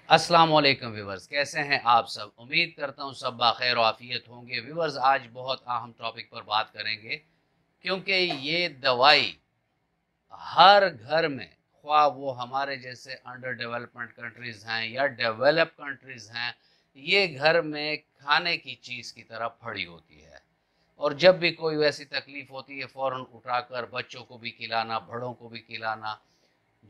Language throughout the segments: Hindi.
अस्सलाम वालेकुम व्यूवर्स, कैसे हैं आप सब। उम्मीद करता हूं सब बाखैर आफियत होंगे। व्यूवर्स, आज बहुत अहम टॉपिक पर बात करेंगे क्योंकि ये दवाई हर घर में, ख्वाह वो हमारे जैसे अंडर डेवलपमेंट कंट्रीज़ हैं या डेवलप कंट्रीज़ हैं, ये घर में खाने की चीज़ की तरह पड़ी होती है। और जब भी कोई वैसी तकलीफ़ होती है फ़ौरन उठाकर बच्चों को भी खिलाना, बड़ों को भी खिलाना।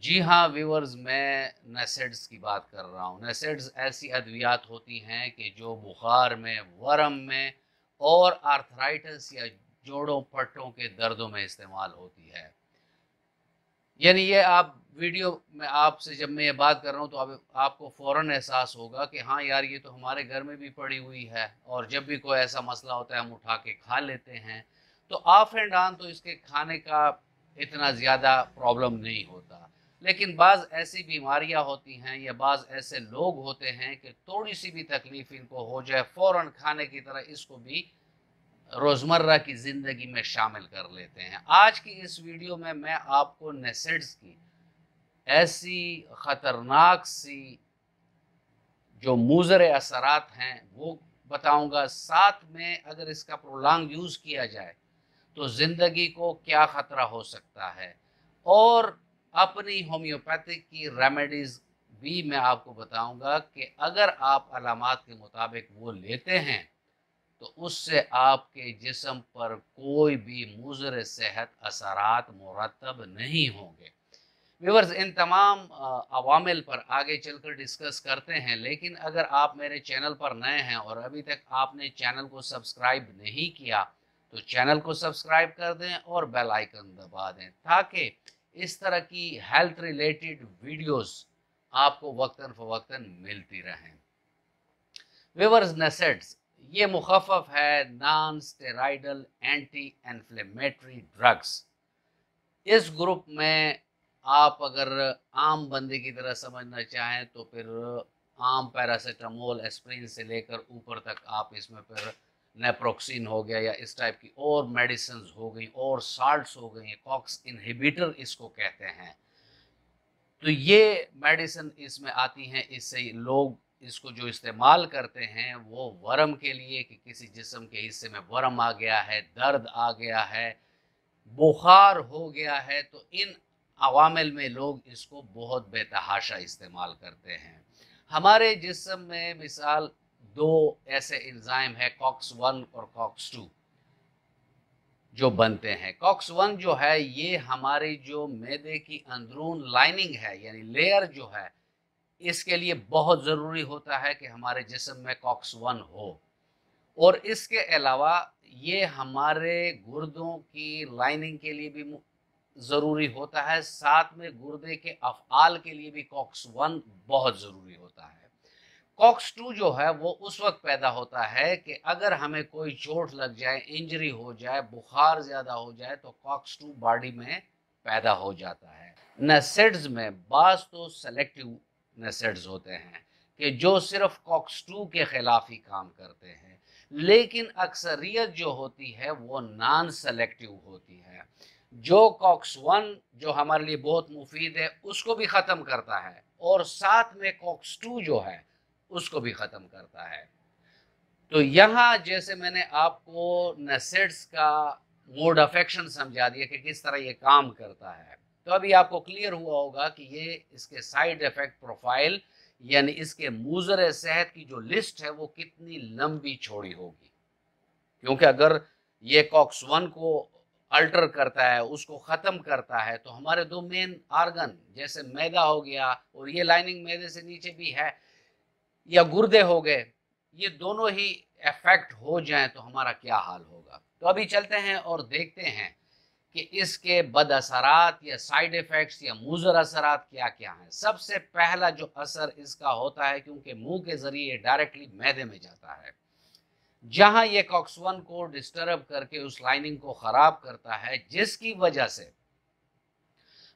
जी हाँ व्यूवर्स, मैं नसेड्स की बात कर रहा हूँ। नसेड्स ऐसी अद्वियात होती हैं कि जो बुखार में, वरम में और आर्थराइटिस या जोड़ों पट्टों के दर्दों में इस्तेमाल होती है। यानी ये आप वीडियो में आपसे जब मैं ये बात कर रहा हूँ तो आपको फ़ौरन एहसास होगा कि हाँ यार, ये तो हमारे घर में भी पड़ी हुई है और जब भी कोई ऐसा मसला होता है हम उठा के खा लेते हैं। तो ऑफ एंड ऑन तो इसके खाने का इतना ज़्यादा प्रॉब्लम नहीं होता, लेकिन बाज़ ऐसी बीमारियां होती हैं या बाज़ ऐसे लोग होते हैं कि थोड़ी सी भी तकलीफ इनको हो जाए फ़ौरन खाने की तरह इसको भी रोज़मर्रा की ज़िंदगी में शामिल कर लेते हैं। आज की इस वीडियो में मैं आपको नसेड्स की ऐसी ख़तरनाक सी जो मुज़र असरात हैं वो बताऊंगा। साथ में अगर इसका प्रोलॉन्ग यूज़ किया जाए तो ज़िंदगी को क्या ख़तरा हो सकता है, और अपनी होम्योपैथिक की रेमेडीज़ भी मैं आपको बताऊंगा कि अगर आप अलामात के मुताबिक वो लेते हैं तो उससे आपके जिस्म पर कोई भी मुज़र सेहत असरात मुरतब नहीं होंगे। व्यूवर्स, इन तमाम अवामिल पर आगे चलकर डिस्कस करते हैं, लेकिन अगर आप मेरे चैनल पर नए हैं और अभी तक आपने चैनल को सब्सक्राइब नहीं किया तो चैनल को सब्सक्राइब कर दें और बेल आइकन दबा दें ताकि इस तरह की हेल्थ रिलेटेड वीडियोस आपको वक्तन फ़वक्तन मिलती रहें। व्यूवर्स, नसेड्स ये मुखफ़फ़ है non steroidal anti inflammatory drugs. इस ग्रुप में आप अगर आम बंदे की तरह समझना चाहें तो फिर आम पैरासीटामोल, एस्प्रिन से लेकर ऊपर तक आप इसमें फिर नेप्रोक्सिन हो गया या इस टाइप की और मेडिसिन हो गई और साल्ट्स हो गई, कॉक्स इनहिबिटर इसको कहते हैं। तो ये मेडिसिन इसमें आती हैं। इससे लोग इसको जो इस्तेमाल करते हैं वो वरम के लिए कि किसी जिस्म के हिस्से में वरम आ गया है, दर्द आ गया है, बुखार हो गया है, तो इन अवामिल में लोग इसको बहुत बेतहाशा इस्तेमाल करते हैं। हमारे जिस्म में मिसाल दो ऐसे एंजाइम है, कॉक्स 1 और कॉक्स 2 जो बनते हैं। कॉक्स 1 जो है ये हमारी जो मैदे की अंदरून लाइनिंग है यानी लेयर जो है, इसके लिए बहुत ज़रूरी होता है कि हमारे जिस्म में कॉक्स 1 हो। और इसके अलावा ये हमारे गुर्दों की लाइनिंग के लिए भी ज़रूरी होता है। साथ में गुर्दे के अफ़आल के लिए भी कॉक्स 1 बहुत ज़रूरी होता है। कॉक्स 2 जो है वो उस वक्त पैदा होता है कि अगर हमें कोई चोट लग जाए, इंजरी हो जाए, बुखार ज़्यादा हो जाए तो कॉक्स 2 बॉडी में पैदा हो जाता है। नसेड्स में बाज़ तो सेलेक्टिव नसेड्स होते हैं कि जो सिर्फ कॉक्स 2 के खिलाफ ही काम करते हैं, लेकिन अक्सरियत जो होती है वो नॉन सेलेक्टिव होती है। जो कॉक्स 1 जो हमारे लिए बहुत मुफीद है उसको भी ख़त्म करता है और साथ में कॉक्स 2 जो है उसको भी ख़त्म करता है। तो यहाँ जैसे मैंने आपको नसेड्स का मोड ऑफ एक्शन समझा दिया कि किस तरह ये काम करता है, तो अभी आपको क्लियर हुआ होगा कि ये इसके साइड इफ़ेक्ट प्रोफाइल यानी इसके मुज़र सेहत की जो लिस्ट है वो कितनी लंबी चौड़ी होगी। क्योंकि अगर ये कॉक्स 1 को अल्टर करता है, उसको ख़त्म करता है, तो हमारे दो मेन आर्गन जैसे मैदा हो गया और ये लाइनिंग मैदे से नीचे भी है, या गुर्दे हो गए, ये दोनों ही अफेक्ट हो जाएं तो हमारा क्या हाल होगा। तो अभी चलते हैं और देखते हैं कि इसके बद असरात या साइड इफ़ेक्ट्स या मुज़र असरात क्या क्या हैं। सबसे पहला जो असर इसका होता है, क्योंकि मुंह के ज़रिए डायरेक्टली मैदे में जाता है, जहां ये कॉक्स 1 को डिस्टर्ब करके उस लाइनिंग को ख़राब करता है, जिसकी वजह से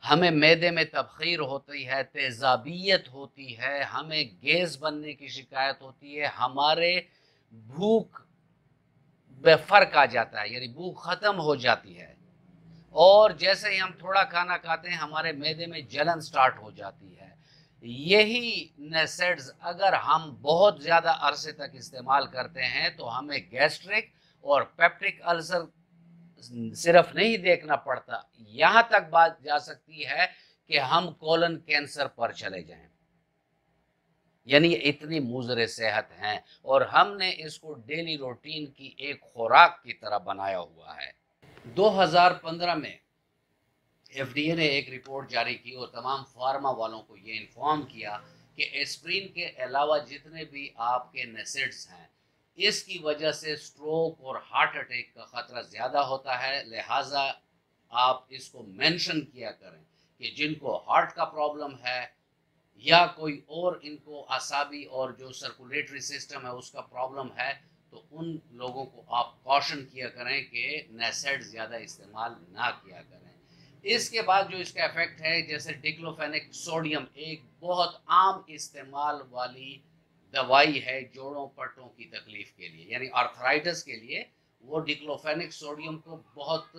हमें मैदे में तबखीर होती है, तेज़ाबियत होती है, हमें गैस बनने की शिकायत होती है, हमारे भूख में फ़र्क आ जाता है यानी भूख ख़त्म हो जाती है। और जैसे ही हम थोड़ा खाना खाते हैं हमारे मैदे में जलन स्टार्ट हो जाती है। यही नेसेड्स अगर हम बहुत ज़्यादा अरसे तक इस्तेमाल करते हैं तो हमें गैस्ट्रिक और पेप्टिक अल्सर सिर्फ नहीं देखना पड़ता, यहाँ तक बात जा सकती है कि हम कोलन कैंसर पर चले जाएं। यानी इतनी मुज़र सेहत हैं और हमने इसको डेली रूटीन की एक खुराक की तरह बनाया हुआ है। 2015 में एफडीए ने एक रिपोर्ट जारी की और तमाम फार्मा वालों को ये इन्फॉर्म किया कि एस्प्रिन के अलावा जितने भी आपके नेसेड्स हैं, इसकी वजह से स्ट्रोक और हार्ट अटैक का ख़तरा ज़्यादा होता है। लिहाजा आप इसको मेंशन किया करें कि जिनको हार्ट का प्रॉब्लम है या कोई और इनको आसाबी और जो सर्कुलेटरी सिस्टम है उसका प्रॉब्लम है, तो उन लोगों को आप कॉशन किया करें कि नेसेड ज़्यादा इस्तेमाल ना किया करें। इसके बाद जो इसका इफेक्ट है, जैसे डिक्लोफेनिक सोडियम एक बहुत आम इस्तेमाल वाली दवाई है जोड़ों पट्टों की तकलीफ के लिए, यानी आर्थराइटिस के लिए वो डिक्लोफेनिक सोडियम को बहुत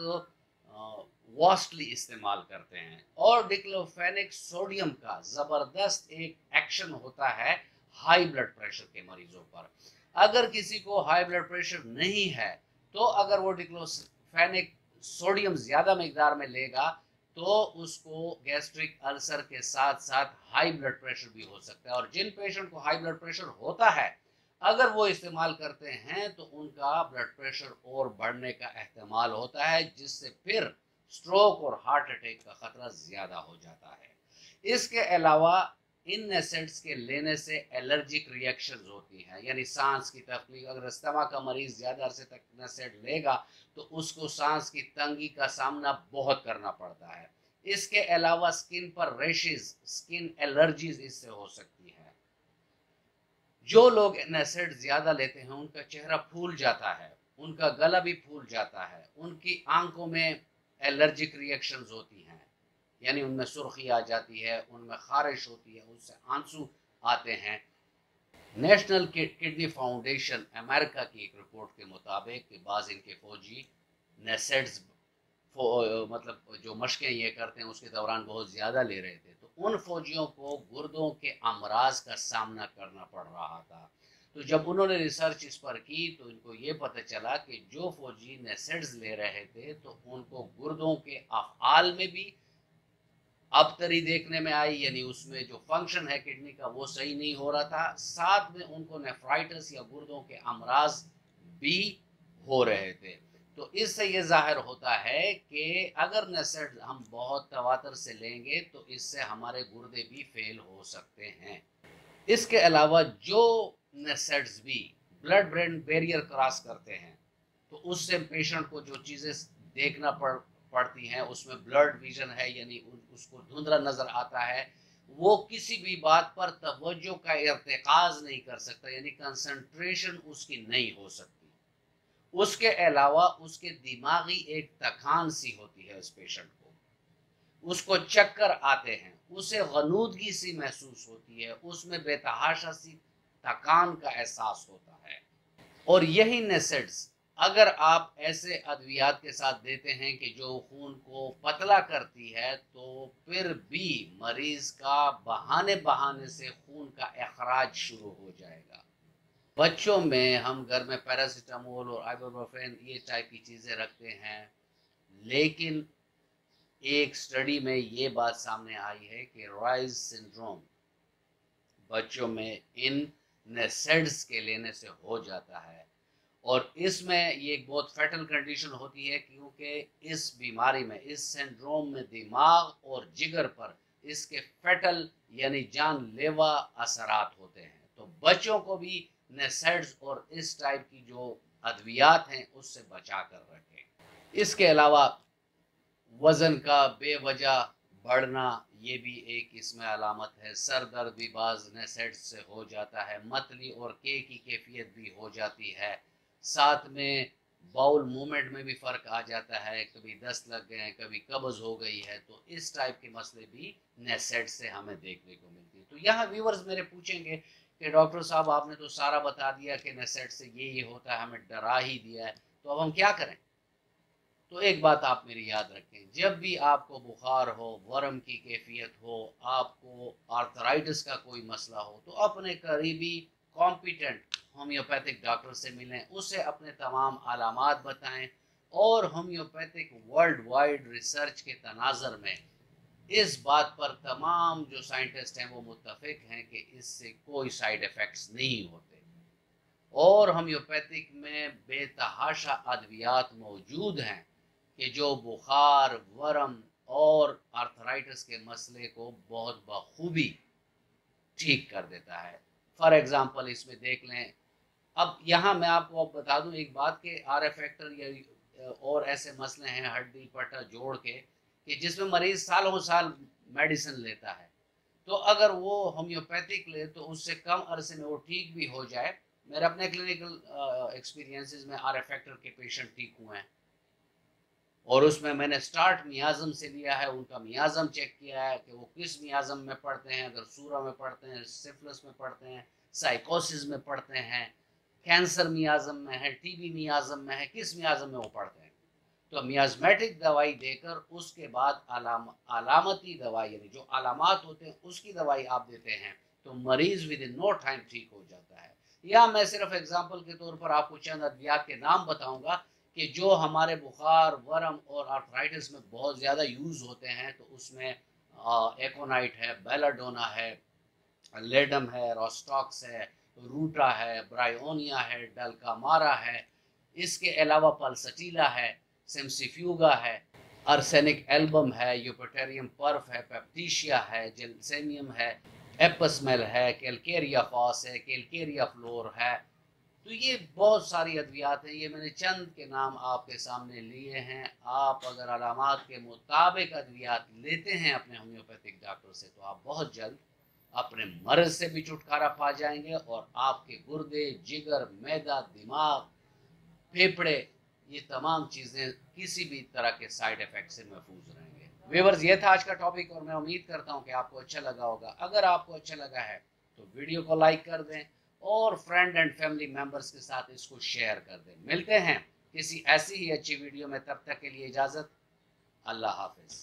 वास्टली इस्तेमाल करते हैं। और डिक्लोफेनिक सोडियम का ज़बरदस्त एक एक्शन होता है हाई ब्लड प्रेशर के मरीजों पर। अगर किसी को हाई ब्लड प्रेशर नहीं है तो अगर वो डिक्लोफेनिक सोडियम ज़्यादा मकदार में लेगा तो उसको गैस्ट्रिक अल्सर के साथ साथ हाई ब्लड प्रेशर भी हो सकता है। और जिन पेशेंट को हाई ब्लड प्रेशर होता है, अगर वो इस्तेमाल करते हैं तो उनका ब्लड प्रेशर और बढ़ने का एहतमाल होता है, जिससे फिर स्ट्रोक और हार्ट अटैक का खतरा ज़्यादा हो जाता है। इसके अलावा इन नेसेड्स के लेने से एलर्जिक रिएक्शंस होती हैं, यानी सांस की तकलीफ। अगर अस्थमा का मरीज ज़्यादा अरसे तक नेसेड लेगा तो उसको सांस की तंगी का सामना बहुत करना पड़ता है। इसके अलावा स्किन पर रेशेस, स्किन एलर्जीज इससे हो सकती है। जो लोग नेसेड ज़्यादा लेते हैं उनका चेहरा फूल जाता है, उनका गला भी फूल जाता है, उनकी आंखों में एलर्जिक रिएक्शंस होती हैं, यानी उनमें सुर्खी आ जाती है, उनमें खारिश होती है, उससे आंसू आते हैं। नेशनल किडनी फाउंडेशन अमेरिका की एक रिपोर्ट के मुताबिक कि बाज़ इनके फौजी नेसेड्स मतलब जो मशकें ये करते हैं उसके दौरान बहुत ज़्यादा ले रहे थे, तो उन फौजियों को गुर्दों के अमराज का सामना करना पड़ रहा था। तो जब उन्होंने रिसर्च इस पर की तो इनको ये पता चला कि जो फौजी नेसेड्स ले रहे थे तो उनको गुर्दों के अफ़आल में भी अबतरी देखने में आई, यानी उसमें जो फंक्शन है किडनी का वो सही नहीं हो रहा था। साथ में उनको नेफ्राइटिस या गुर्दों के अमराज भी हो रहे थे। तो इससे ये जाहिर होता है कि अगर नेसेड हम बहुत तवातर से लेंगे तो इससे हमारे गुर्दे भी फेल हो सकते हैं। इसके अलावा जो नेसेड्स भी ब्लड ब्रेन बैरियर क्रॉस करते हैं तो उससे पेशेंट को जो चीज़ें देखना पड़ती हैं उसमें ब्लड विजन है, यानी उसको धुंधला नज़र आता है, वो किसी भी बात पर तवज्जो का इर्तिकाज नहीं कर सकता, यानी कंसंट्रेशन उसकी नहीं हो सकती। उसके अलावा उसके दिमागी एक थकान सी होती है उस पेशेंट को, उसको चक्कर आते हैं, उसे गनूदगी सी महसूस होती है, उसमें बेतहाशा सी थकान का एहसास होता है। और यही नेसेड्स अगर आप ऐसे अद्वियात के साथ देते हैं कि जो खून को पतला करती है, तो फिर भी मरीज का बहाने बहाने से खून का अखराज शुरू हो जाएगा। बच्चों में हम घर में पैरासीटामोल और आइबुप्रोफेन ये टाइप की चीज़ें रखते हैं, लेकिन एक स्टडी में ये बात सामने आई है कि राइज सिंड्रोम बच्चों में इन नेसेड्स के लेने से हो जाता है। और इसमें ये एक बहुत फैटल कंडीशन होती है, क्योंकि इस बीमारी में, इस सिंड्रोम में दिमाग और जिगर पर इसके फैटल यानी जानलेवा असरात होते हैं। तो बच्चों को भी नेसेड्स और इस टाइप की जो अद्वियात हैं उससे बचा कर रखें। इसके अलावा वज़न का बेवजह बढ़ना ये भी एक इसमें अलामत है। सर दर्द भी बाज़ नेसेड्स से हो जाता है, मतली और के की कैफियत भी हो जाती है, साथ में बाउल मूवमेंट में भी फ़र्क आ जाता है, कभी दस्त लग गए हैं, कभी कब्ज़ हो गई है। तो इस टाइप के मसले भी नेसेड से हमें देखने को मिलती है। तो यहाँ व्यूअर्स मेरे पूछेंगे कि डॉक्टर साहब आपने तो सारा बता दिया कि नेसेड से ये होता है, हमें डरा ही दिया है, तो अब हम क्या करें? तो एक बात आप मेरी याद रखें, जब भी आपको बुखार हो, वर्म की कैफियत हो, आपको आर्थराइटिस का कोई मसला हो, तो अपने करीबी कॉम्पिटेंट होम्योपैथिक डॉक्टर से मिलें, उसे अपने तमाम अलामात बताएं और होम्योपैथिक वर्ल्ड वाइड रिसर्च के तनाज़र में इस बात पर तमाम जो साइंटिस्ट हैं वो मुत्तफिक हैं कि इससे कोई साइड इफ़ेक्ट्स नहीं होते और होम्योपैथिक में बेतहाशा अद्वियात मौजूद हैं कि जो बुखार, वर्म और आर्थराइटिस के मसले को बहुत बखूबी ठीक कर देता है। फॉर एग्ज़ाम्पल इसमें देख लें, अब यहाँ मैं आपको अब बता दूँ एक बात कि आर एफ फैक्टर या और ऐसे मसले हैं हड्डी पट्टा जोड़ के कि जिसमें मरीज़ सालों साल मेडिसिन लेता है, तो अगर वो होम्योपैथिक ले तो उससे कम अरसे में वो ठीक भी हो जाए। मेरे अपने क्लिनिकल एक्सपीरियंसेस में आर एफ फैक्टर के पेशेंट ठीक हुए हैं और उसमें मैंने स्टार्ट मियाज़म से लिया है, उनका मियाज़म चेक किया है कि वो किस मियाज़म में पढ़ते हैं, अगर सूरा में पढ़ते हैं, सिफिलिस में पढ़ते हैं, साइकोसिस में पढ़ते हैं, कैंसर मियाज़म में है, टीबी मियाज़म में है, किस मियाज़म में वो पढ़ते हैं। तो मियाज़मेटिक दवाई देकर उसके बाद अलामती दवाई यानी जो अलामात होते हैं उसकी दवाई आप देते हैं तो मरीज़ विद इन नो टाइम ठीक हो जाता है। या मैं सिर्फ एग्जांपल के तौर पर आपको चंद अद्वियात के नाम बताऊंगा कि जो हमारे बुखार, वर्म और आर्थराइटिस में बहुत ज़्यादा यूज़ होते हैं, तो उसमें एकोनाइट है, बेलाडोना है, लेडम है, रोस्टॉक्स है, रूटा है, ब्रायोनिया है, डलकामारा है, इसके अलावा पल्सटीला है, सेम्सिफ्यूगा है, आर्सेनिक एल्बम है, यूपटेरियम पर्फ है, पेप्टिशिया है, जेलसेमियम है, एपसमेल है, कैलकेरिया फॉस है, कैलकेरिया फ्लोर है। तो ये बहुत सारी अद्वियात हैं, ये मैंने चंद के नाम आपके सामने लिए हैं। आप अगर अलामात के मुताबिक अद्वियात लेते हैं अपने होम्योपैथिक डॉक्टर से तो आप बहुत जल्द अपने मर्ज से भी छुटकारा पा जाएंगे और आपके गुर्दे, जिगर, मैदा, दिमाग, फेफड़े, ये तमाम चीज़ें किसी भी तरह के साइड इफ़ेक्ट से महफूज रहेंगे। व्यूअर्स, ये था आज का टॉपिक और मैं उम्मीद करता हूँ कि आपको अच्छा लगा होगा। अगर आपको अच्छा लगा है तो वीडियो को लाइक कर दें और फ्रेंड एंड फैमिली मेम्बर्स के साथ इसको शेयर कर दें। मिलते हैं किसी ऐसी ही अच्छी वीडियो में, तब तक के लिए इजाज़त। अल्लाह हाफिज़।